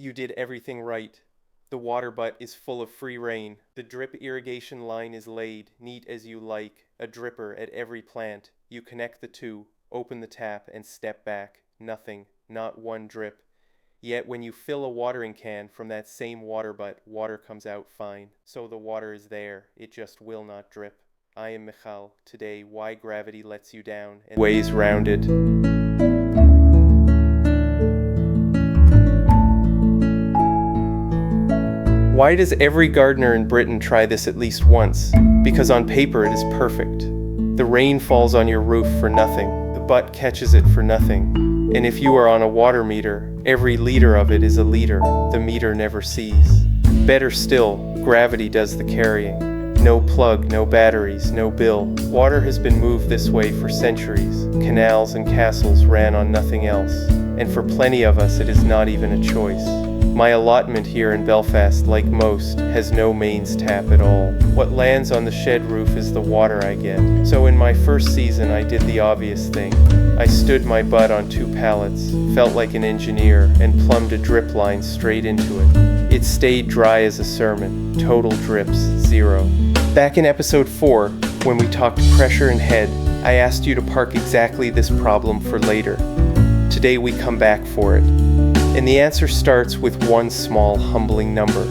You did everything right. The water butt is full of free rein. The drip irrigation line is laid, neat as you like, a dripper at every plant. You connect the two, open the tap, and step back. Nothing, not one drip. Yet when you fill a watering can from that same water butt, water comes out fine. So the water is there, it just will not drip. I am Michal. Today, why gravity lets you down and ways round it. Why does every gardener in Britain try this at least once? Because on paper it is perfect. The rain falls on your roof for nothing. The butt catches it for nothing. And if you are on a water meter, every liter of it is a liter. The meter never sees. Better still, gravity does the carrying. No plug, no batteries, no bill. Water has been moved this way for centuries. Canals and castles ran on nothing else. And for plenty of us, it is not even a choice. My allotment here in Belfast, like most, has no mains tap at all. What lands on the shed roof is the water I get. So in my first season, I did the obvious thing. I stood my butt on 2 pallets, felt like an engineer, and plumbed a drip line straight into it. It stayed dry as a sermon. Total drips, 0. Back in episode 4, when we talked pressure and head, I asked you to park exactly this problem for later. Today we come back for it. And the answer starts with one small, humbling number.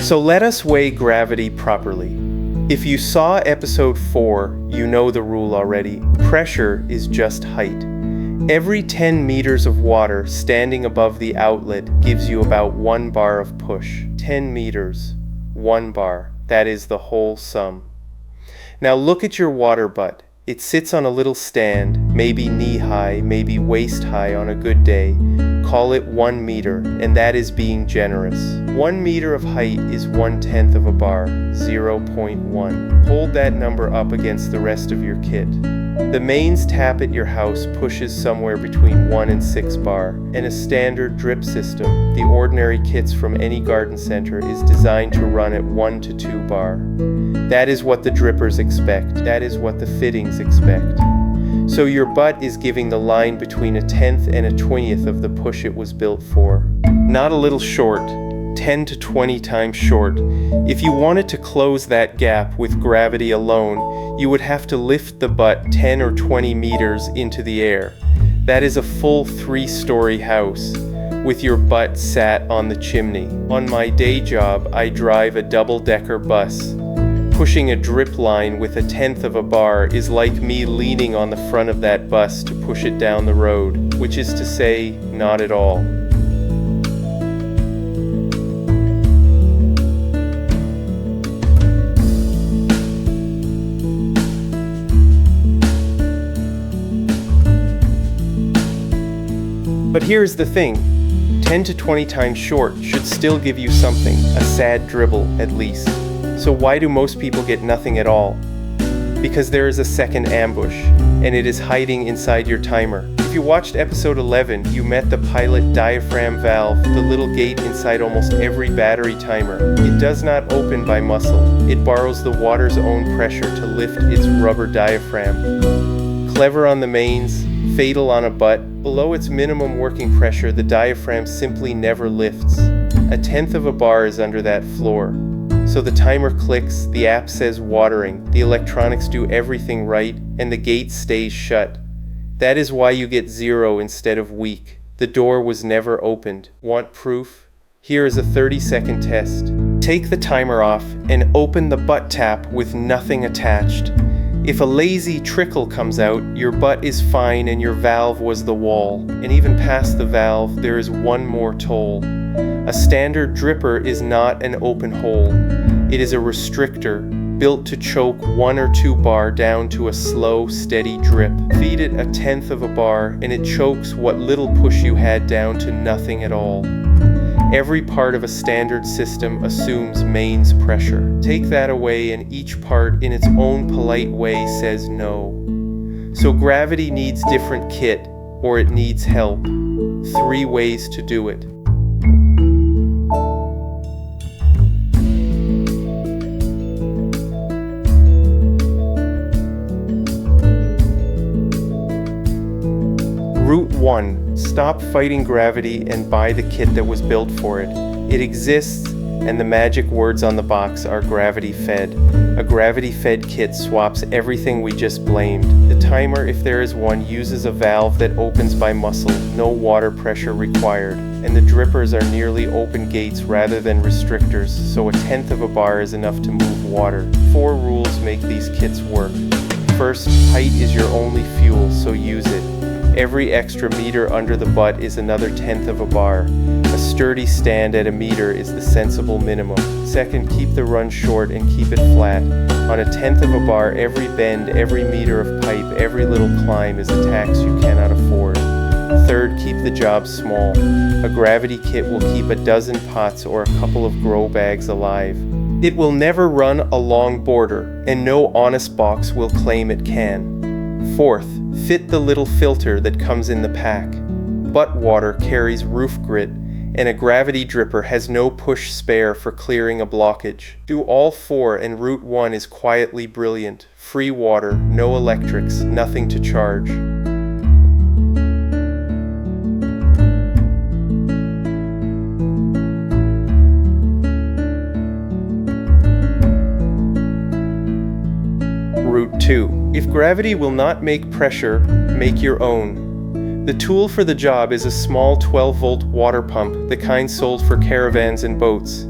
So let us weigh gravity properly. If you saw episode 4, you know the rule already. Pressure is just height. Every 10 meters of water standing above the outlet gives you about 1 bar of push. 10 meters, 1 bar. That is the whole sum. Now look at your water butt. It sits on a little stand, maybe knee-high, maybe waist-high on a good day. Call it 1 meter, and that is being generous. 1 meter of height is 1/10 of a bar, 0.1. Hold that number up against the rest of your kit. The mains tap at your house pushes somewhere between 1 and 6 bar, and a standard drip system, the ordinary kits from any garden center, is designed to run at 1 to 2 bar. That is what the drippers expect. That is what the fittings expect. So your butt is giving the line between 1/10 and 1/20 of the push it was built for. Not a little short, 10 to 20 times short. If you wanted to close that gap with gravity alone, you would have to lift the butt 10 or 20 meters into the air. That is a full 3-story house, with your butt sat on the chimney. On my day job, I drive a double-decker bus. Pushing a drip line with 1/10 of a bar is like me leaning on the front of that bus to push it down the road, which is to say, not at all. But here's the thing, 10 to 20 times short should still give you something, a sad dribble at least. So why do most people get nothing at all? Because there is a second ambush, and it is hiding inside your timer. If you watched episode 11, you met the pilot diaphragm valve, the little gate inside almost every battery timer. It does not open by muscle. It borrows the water's own pressure to lift its rubber diaphragm. Clever on the mains, fatal on a butt. Below its minimum working pressure, the diaphragm simply never lifts. 1/10 of a bar is under that floor. So the timer clicks, the app says watering, the electronics do everything right, and the gate stays shut. That is why you get 0 instead of weak. The door was never opened. Want proof? Here is a 30-second test. Take the timer off and open the butt tap with nothing attached. If a lazy trickle comes out, your butt is fine and your valve was the wall. And even past the valve, there is one more toll. A standard dripper is not an open hole. It is a restrictor, built to choke 1 or 2 bar down to a slow, steady drip. Feed it 1/10 of a bar and it chokes what little push you had down to nothing at all. Every part of a standard system assumes mains pressure. Take that away and each part in its own polite way says no. So gravity needs different kit, or it needs help. 3 ways to do it. 1. Stop fighting gravity and buy the kit that was built for it. It exists, and the magic words on the box are gravity fed. A gravity fed kit swaps everything we just blamed. The timer, if there is one, uses a valve that opens by muscle, no water pressure required. And the drippers are nearly open gates rather than restrictors, so a tenth of a bar is enough to move water. 4 rules make these kits work. First, height is your only fuel, so use it. Every extra meter under the butt is another tenth of a bar. A sturdy stand at a meter is the sensible minimum. Second, keep the run short and keep it flat. On a tenth of a bar, every bend, every meter of pipe, every little climb is a tax you cannot afford. Third, keep the job small. A gravity kit will keep a dozen pots or a couple of grow bags alive. It will never run a long border, and no honest box will claim it can. Fourth, fit the little filter that comes in the pack. Butt water carries roof grit, and a gravity dripper has no push spare for clearing a blockage. Do all 4 and Route 1 is quietly brilliant. Free water, no electrics, nothing to charge. Route 2. If gravity will not make pressure, make your own. The tool for the job is a small 12-volt water pump, the kind sold for caravans and boats.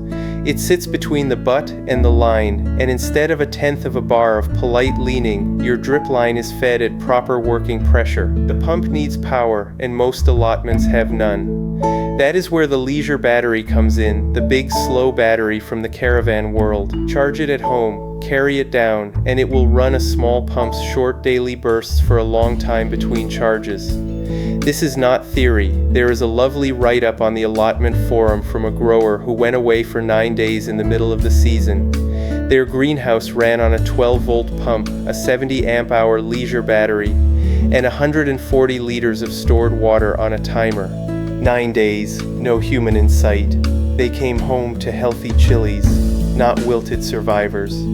It sits between the butt and the line, and instead of a tenth of a bar of polite leaning, your drip line is fed at proper working pressure. The pump needs power, and most allotments have none. That is where the leisure battery comes in, the big slow battery from the caravan world. Charge it at home, carry it down, and it will run a small pump's short daily bursts for a long time between charges. This is not theory. There is a lovely write-up on the allotment forum from a grower who went away for 9 days in the middle of the season. Their greenhouse ran on a 12-volt pump, a 70 amp-hour leisure battery, and 140 liters of stored water on a timer. 9 days, no human in sight. They came home to healthy chilies, not wilted survivors.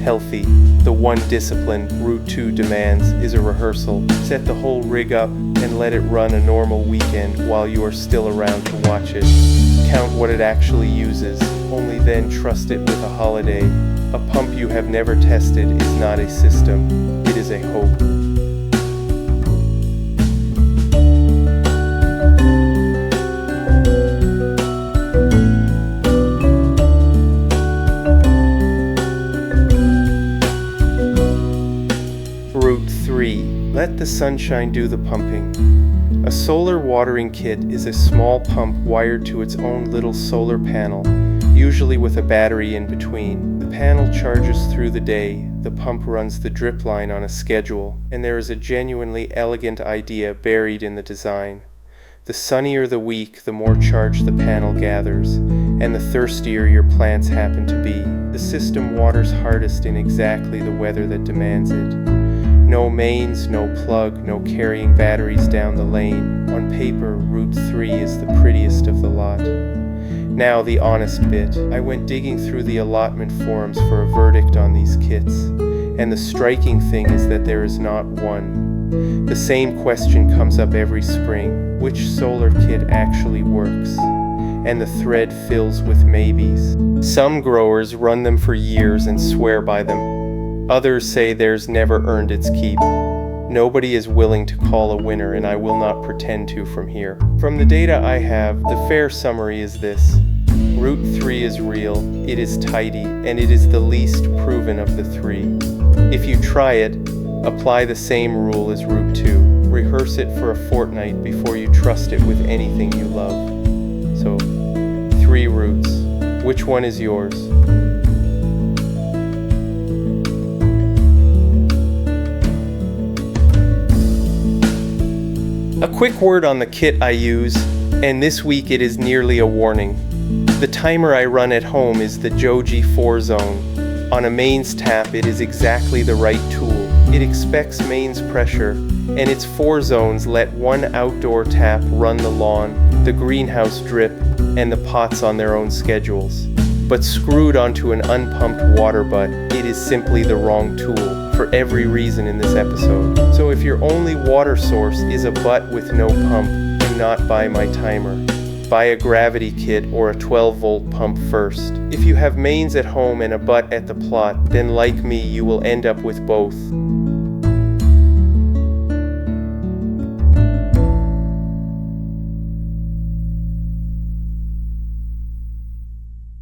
Healthy. The one discipline Route 2 demands is a rehearsal. Set the whole rig up and let it run a normal weekend while you are still around to watch it. Count what it actually uses, only then trust it with a holiday. A pump you have never tested is not a system, it is a hope. Route 3. Let the sunshine do the pumping. A solar watering kit is a small pump wired to its own little solar panel, usually with a battery in between. The panel charges through the day, the pump runs the drip line on a schedule, and there is a genuinely elegant idea buried in the design. The sunnier the week, the more charge the panel gathers, and the thirstier your plants happen to be. The system waters hardest in exactly the weather that demands it. No mains, no plug, no carrying batteries down the lane. On paper, Route 3 is the prettiest of the lot. Now the honest bit. I went digging through the allotment forums for a verdict on these kits, and the striking thing is that there is not one. The same question comes up every spring. Which solar kit actually works? And the thread fills with maybes. Some growers run them for years and swear by them. Others say theirs never earned its keep. Nobody is willing to call a winner, and I will not pretend to from here. From the data I have, the fair summary is this. Route 3 is real, it is tidy, and it is the least proven of the 3. If you try it, apply the same rule as Route 2. Rehearse it for a fortnight before you trust it with anything you love. So, 3 routes. Which one is yours? A quick word on the kit I use, and this week it is nearly a warning. The timer I run at home is the Johgee 4-zone. On a mains tap, it is exactly the right tool. It expects mains pressure, and its 4 zones let one outdoor tap run the lawn, the greenhouse drip, and the pots on their own schedules. But screwed onto an unpumped water butt, it is simply the wrong tool for every reason in this episode. So if your only water source is a butt with no pump, do not buy my timer. Buy a gravity kit or a 12-volt pump first. If you have mains at home and a butt at the plot, then like me, you will end up with both.